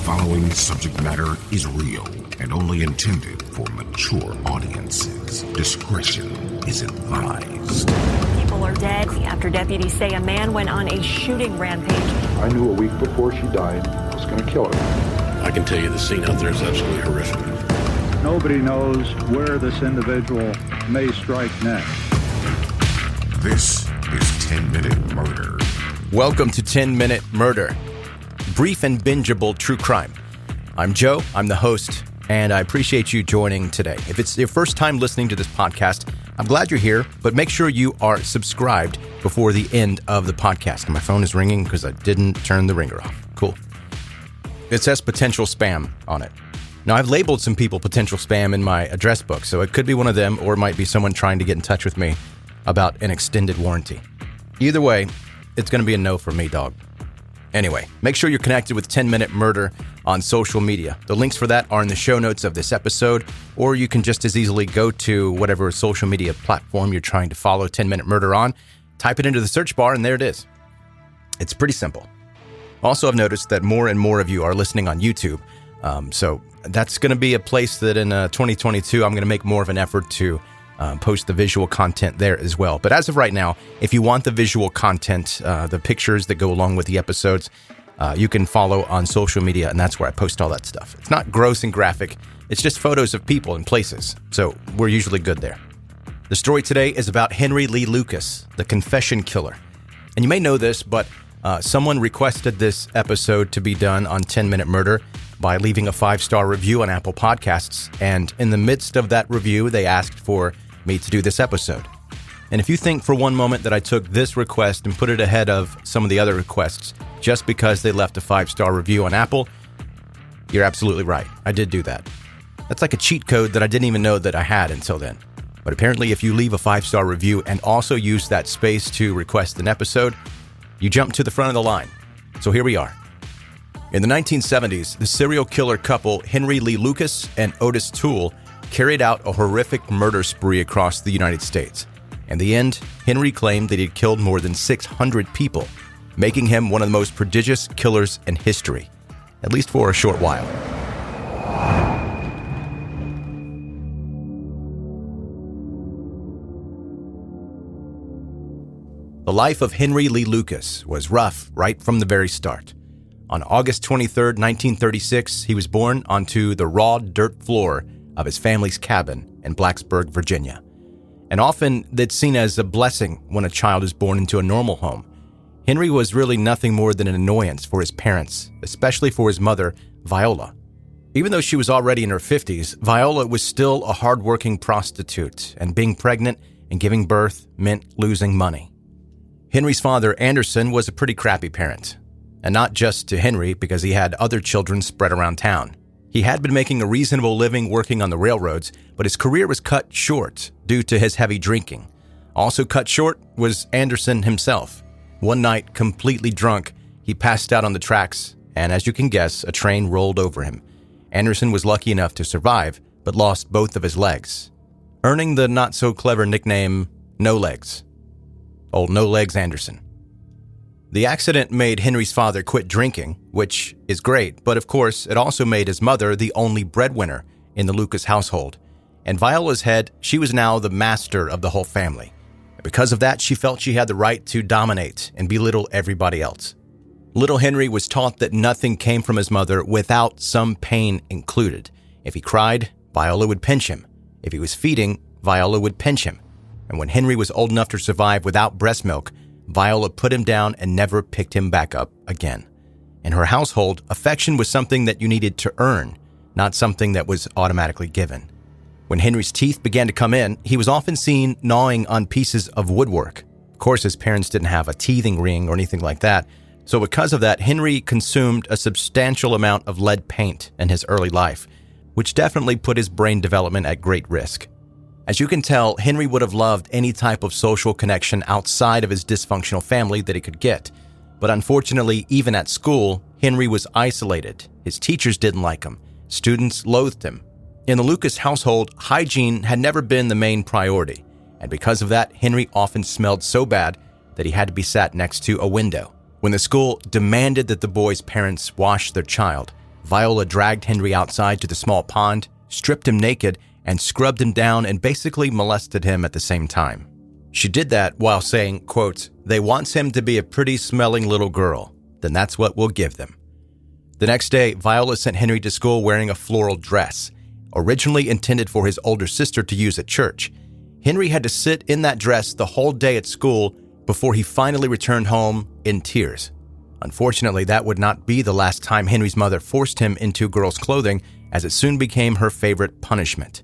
following subject matter is real and only intended for mature audiences. Discretion is advised. People are dead after deputies say a man went on a shooting rampage. I knew a week before she died I was going to kill her. I can tell you the scene out there is absolutely horrific. Nobody knows where this individual may strike next. This is 10-Minute Murder. Welcome to 10-Minute Murder, brief and bingeable true crime. I'm Joe, I'm the host, and I appreciate you joining today. If it's your first time listening to this podcast, I'm glad you're here, but make sure you are subscribed before the end of the podcast. My phone is ringing because I didn't turn the ringer off. Cool. It says potential spam on it. Now, I've labeled some people potential spam in my address book, so it could be one of them, or it might be someone trying to get in touch with me about an extended warranty. Either way, it's going to be a no for me, dog. Anyway, make sure you're connected with 10-Minute Murder on social media. The links for that are in the show notes of this episode, or you can just as easily go to whatever social media platform you're trying to follow 10-Minute Murder on, type it into the search bar, and there it is. It's pretty simple. Also, I've noticed that more and more of you are listening on YouTube, so that's going to be a place that in 2022, I'm going to make more of an effort to post the visual content there as well. But as of right now, if you want the visual content, the pictures that go along with the episodes, you can follow on social media, and that's where I post all that stuff. It's not gross and graphic. It's just photos of people and places, so we're usually good there. The story today is about Henry Lee Lucas, the confession killer. And you may know this, but someone requested this episode to be done on 10-Minute Murder by leaving a 5-star review on Apple Podcasts, and in the midst of that review, they asked for me to do this episode. And if you think for one moment that I took this request and put it ahead of some of the other requests just because they left a 5-star review on Apple, you're absolutely right. I did do that. That's like a cheat code that I didn't even know that I had until then. But apparently, if you leave a 5-star review and also use that space to request an episode, you jump to the front of the line. So here we are. In the 1970s, the serial killer couple Henry Lee Lucas and Ottis Toole carried out a horrific murder spree across the United States. In the end, Henry claimed that he had killed more than 600 people, making him one of the most prodigious killers in history, at least for a short while. The life of Henry Lee Lucas was rough right from the very start. On August 23, 1936, he was born onto the raw dirt floor of his family's cabin in Blacksburg, Virginia. And often it's seen as a blessing when a child is born into a normal home. Henry was really nothing more than an annoyance for his parents, especially for his mother, Viola. Even though she was already in her 50s, Viola was still a hardworking prostitute, and being pregnant and giving birth meant losing money. Henry's father, Anderson, was a pretty crappy parent. And not just to Henry, because he had other children spread around town. He had been making a reasonable living working on the railroads, but his career was cut short due to his heavy drinking. Also cut short was Anderson himself. One night, completely drunk, he passed out on the tracks, and as you can guess, a train rolled over him. Anderson was lucky enough to survive, but lost both of his legs, earning the not-so-clever nickname, No Legs. Old No Legs Anderson. The accident made Henry's father quit drinking, which is great, but of course, it also made his mother the only breadwinner in the Lucas household. And Viola's head, she was now the master of the whole family. And because of that, she felt she had the right to dominate and belittle everybody else. Little Henry was taught that nothing came from his mother without some pain included. If he cried, Viola would pinch him. If he was feeding, Viola would pinch him. And when Henry was old enough to survive without breast milk, Viola put him down and never picked him back up again. In her household, affection was something that you needed to earn, not something that was automatically given. When Henry's teeth began to come in, he was often seen gnawing on pieces of woodwork. Of course, his parents didn't have a teething ring or anything like that, so because of that, Henry consumed a substantial amount of lead paint in his early life, which definitely put his brain development at great risk. As you can tell, Henry would have loved any type of social connection outside of his dysfunctional family that he could get. But unfortunately, even at school, Henry was isolated. His teachers didn't like him. Students loathed him. In the Lucas household, hygiene had never been the main priority. And because of that, Henry often smelled so bad that he had to be sat next to a window. When the school demanded that the boy's parents wash their child, Viola dragged Henry outside to the small pond, stripped him naked, and scrubbed him down and basically molested him at the same time. She did that while saying, quote, "They wants him to be a pretty smelling little girl. Then that's what we'll give them." The next day, Viola sent Henry to school wearing a floral dress, originally intended for his older sister to use at church. Henry had to sit in that dress the whole day at school before he finally returned home in tears. Unfortunately, that would not be the last time Henry's mother forced him into girls' clothing, as it soon became her favorite punishment.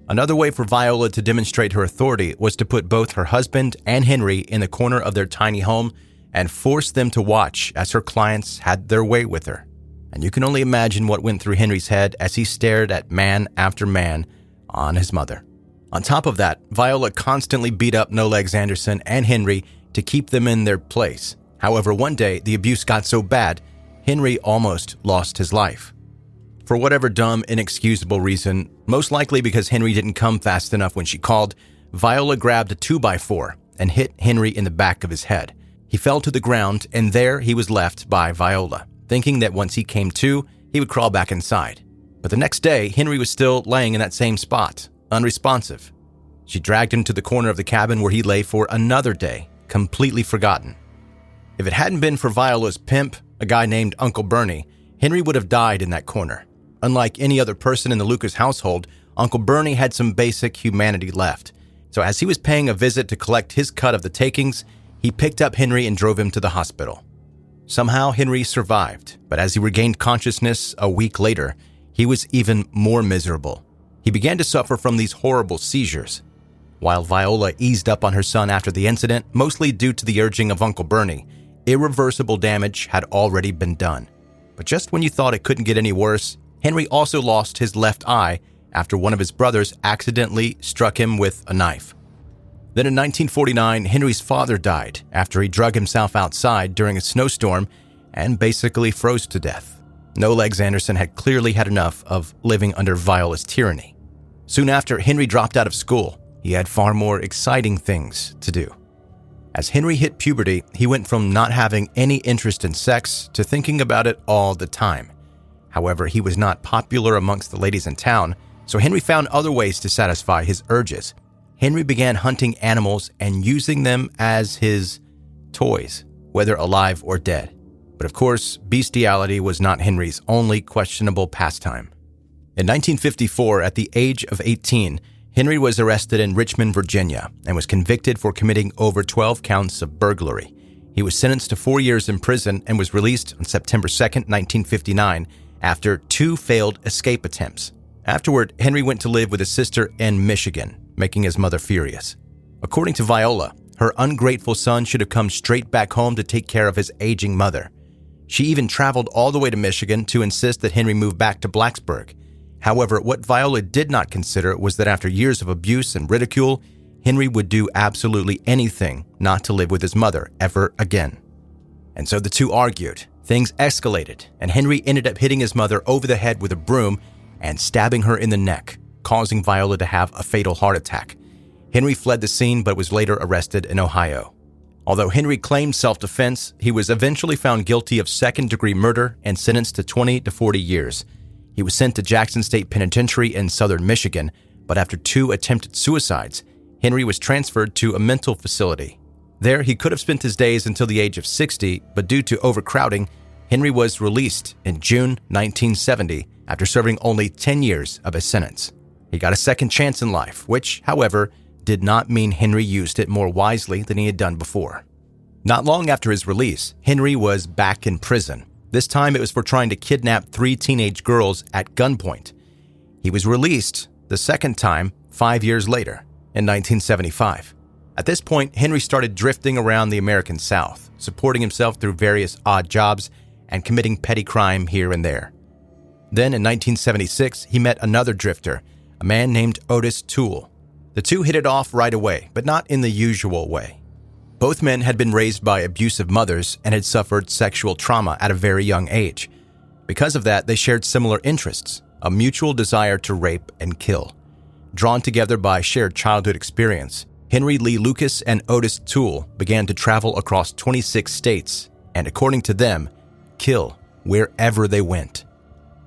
Another way for Viola to demonstrate her authority was to put both her husband and Henry in the corner of their tiny home and force them to watch as her clients had their way with her. And you can only imagine what went through Henry's head as he stared at man after man on his mother. On top of that, Viola constantly beat up No Legs Anderson and Henry to keep them in their place. However, one day, the abuse got so bad, Henry almost lost his life. For whatever dumb, inexcusable reason, most likely because Henry didn't come fast enough when she called, Viola grabbed a 2x4 and hit Henry in the back of his head. He fell to the ground, and there he was left by Viola, thinking that once he came to, he would crawl back inside. But the next day, Henry was still laying in that same spot, unresponsive. She dragged him to the corner of the cabin where he lay for another day, completely forgotten. If it hadn't been for Viola's pimp, a guy named Uncle Bernie, Henry would have died in that corner. Unlike any other person in the Lucas household, Uncle Bernie had some basic humanity left. So as he was paying a visit to collect his cut of the takings, he picked up Henry and drove him to the hospital. Somehow Henry survived, but as he regained consciousness a week later, he was even more miserable. He began to suffer from these horrible seizures. While Viola eased up on her son after the incident, mostly due to the urging of Uncle Bernie, irreversible damage had already been done. But just when you thought it couldn't get any worse, Henry also lost his left eye after one of his brothers accidentally struck him with a knife. Then in 1949, Henry's father died after he drug himself outside during a snowstorm and basically froze to death. No Legs Anderson had clearly had enough of living under Viola's tyranny. Soon after, Henry dropped out of school. He had far more exciting things to do. As Henry hit puberty, he went from not having any interest in sex to thinking about it all the time. However, he was not popular amongst the ladies in town, so Henry found other ways to satisfy his urges. Henry began hunting animals and using them as his toys, whether alive or dead. But of course, bestiality was not Henry's only questionable pastime. In 1954, at the age of 18, Henry was arrested in Richmond, Virginia, and was convicted for committing over 12 counts of burglary. He was sentenced to 4 years in prison and was released on September 2, 1959, after 2 failed escape attempts. Afterward, Henry went to live with his sister in Michigan, making his mother furious. According to Viola, her ungrateful son should have come straight back home to take care of his aging mother. She even traveled all the way to Michigan to insist that Henry move back to Blacksburg. However, what Viola did not consider was that after years of abuse and ridicule, Henry would do absolutely anything not to live with his mother ever again. And so the two argued. Things escalated, and Henry ended up hitting his mother over the head with a broom and stabbing her in the neck, causing Viola to have a fatal heart attack. Henry fled the scene but was later arrested in Ohio. Although Henry claimed self-defense, he was eventually found guilty of second-degree murder and sentenced to 20 to 40 years. He was sent to Jackson State Penitentiary in southern Michigan, but after 2 attempted suicides, Henry was transferred to a mental facility. There, he could have spent his days until the age of 60, but due to overcrowding, Henry was released in June 1970 after serving only 10 years of his sentence. He got a second chance in life, which, however, did not mean Henry used it more wisely than he had done before. Not long after his release, Henry was back in prison. This time it was for trying to kidnap 3 teenage girls at gunpoint. He was released the second time 5 years later, in 1975. At this point, Henry started drifting around the American South, supporting himself through various odd jobs and committing petty crime here and there. Then in 1976, he met another drifter, a man named Ottis Toole. The two hit it off right away, but not in the usual way. Both men had been raised by abusive mothers and had suffered sexual trauma at a very young age. Because of that, they shared similar interests, a mutual desire to rape and kill. Drawn together by shared childhood experience, Henry Lee Lucas and Ottis Toole began to travel across 26 states and, according to them, kill wherever they went.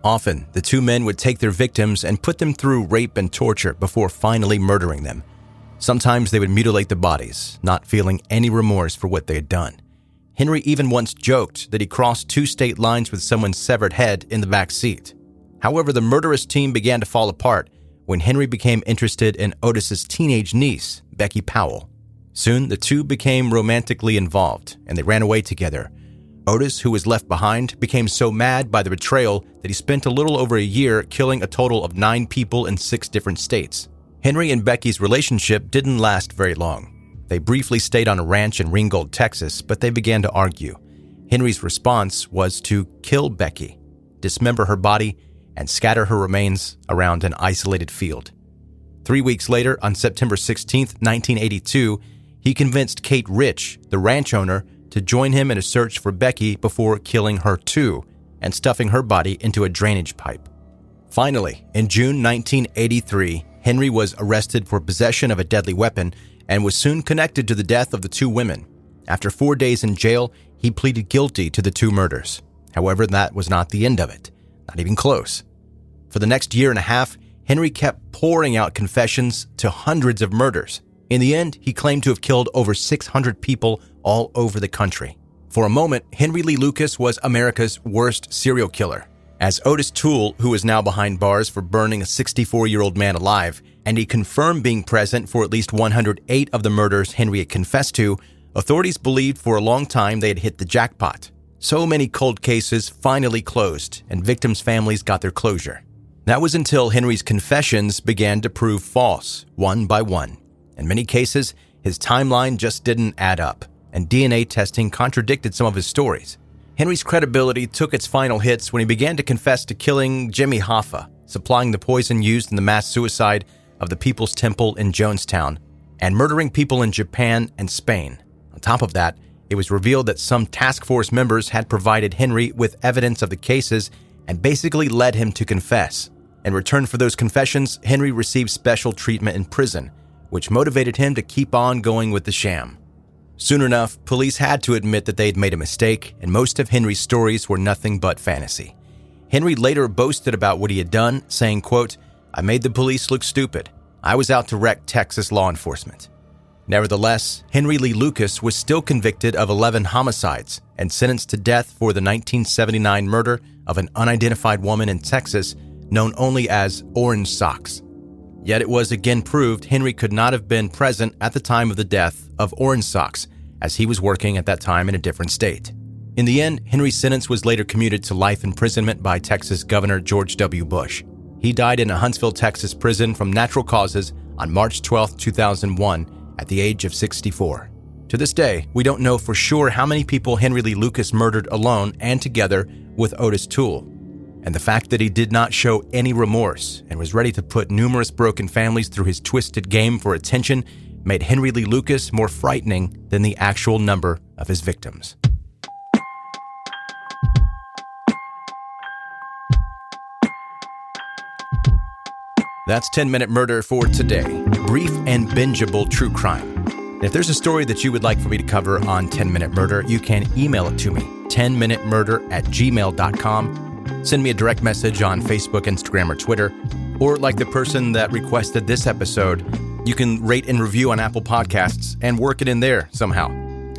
Often, the two men would take their victims and put them through rape and torture before finally murdering them. Sometimes they would mutilate the bodies, not feeling any remorse for what they had done. Henry even once joked that he crossed 2 state lines with someone's severed head in the back seat. However, the murderous team began to fall apart when Henry became interested in Ottis's teenage niece, Becky Powell. Soon, the two became romantically involved, and they ran away together. Ottis, who was left behind, became so mad by the betrayal that he spent a little over a year killing a total of 9 people in 6 different states. Henry and Becky's relationship didn't last very long. They briefly stayed on a ranch in Ringgold, Texas, but they began to argue. Henry's response was to kill Becky, dismember her body, and scatter her remains around an isolated field. 3 weeks later, on September 16, 1982, he convinced Kate Rich, the ranch owner, to join him in a search for Becky before killing her too and stuffing her body into a drainage pipe. Finally, in June 1983, Henry was arrested for possession of a deadly weapon and was soon connected to the death of the 2 women. After 4 days in jail, he pleaded guilty to the 2 murders. However, that was not the end of it. Not even close. For the next year and a half, Henry kept pouring out confessions to hundreds of murders. In the end, he claimed to have killed over 600 people all over the country. For a moment, Henry Lee Lucas was America's worst serial killer. As Ottis Toole, who is now behind bars for burning a 64-year-old man alive, and he confirmed being present for at least 108 of the murders Henry had confessed to, authorities believed for a long time they had hit the jackpot. So many cold cases finally closed, and victims' families got their closure. That was until Henry's confessions began to prove false, one by one. In many cases, his timeline just didn't add up, and DNA testing contradicted some of his stories. Henry's credibility took its final hits when he began to confess to killing Jimmy Hoffa, supplying the poison used in the mass suicide of the People's Temple in Jonestown, and murdering people in Japan and Spain. On top of that, it was revealed that some task force members had provided Henry with evidence of the cases and basically led him to confess. In return for those confessions, Henry received special treatment in prison, which motivated him to keep on going with the sham. Soon enough, police had to admit that they had made a mistake, and most of Henry's stories were nothing but fantasy. Henry later boasted about what he had done, saying, quote, "I made the police look stupid. I was out to wreck Texas law enforcement." Nevertheless, Henry Lee Lucas was still convicted of 11 homicides and sentenced to death for the 1979 murder of an unidentified woman in Texas known only as Orange Socks. Yet it was again proved Henry could not have been present at the time of the death of Orange Socks, as he was working at that time in a different state. In the end, Henry's sentence was later commuted to life imprisonment by Texas Governor George W. Bush. He died in a Huntsville, Texas prison from natural causes on March 12, 2001, at the age of 64. To this day, we don't know for sure how many people Henry Lee Lucas murdered alone and together with Ottis Toole. And the fact that he did not show any remorse and was ready to put numerous broken families through his twisted game for attention made Henry Lee Lucas more frightening than the actual number of his victims. That's 10-Minute Murder for today. Brief and bingeable true crime. If there's a story that you would like for me to cover on 10-Minute Murder, you can email it to me, 10minutemurder@gmail.com. Send me a direct message on Facebook, Instagram, or Twitter. Or like the person that requested this episode, you can rate and review on Apple Podcasts and work it in there somehow.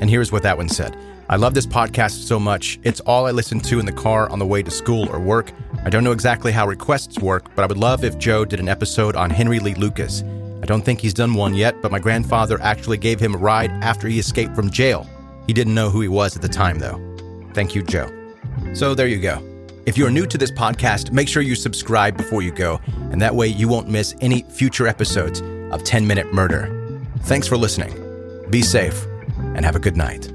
And here's what that one said. "I love this podcast so much. It's all I listen to in the car on the way to school or work. I don't know exactly how requests work, but I would love if Joe did an episode on Henry Lee Lucas. I don't think he's done one yet, but my grandfather actually gave him a ride after he escaped from jail. He didn't know who he was at the time, though. Thank you, Joe." So there you go. If you're new to this podcast, make sure you subscribe before you go, and that way you won't miss any future episodes of 10-Minute Murder. Thanks for listening. Be safe, and have a good night.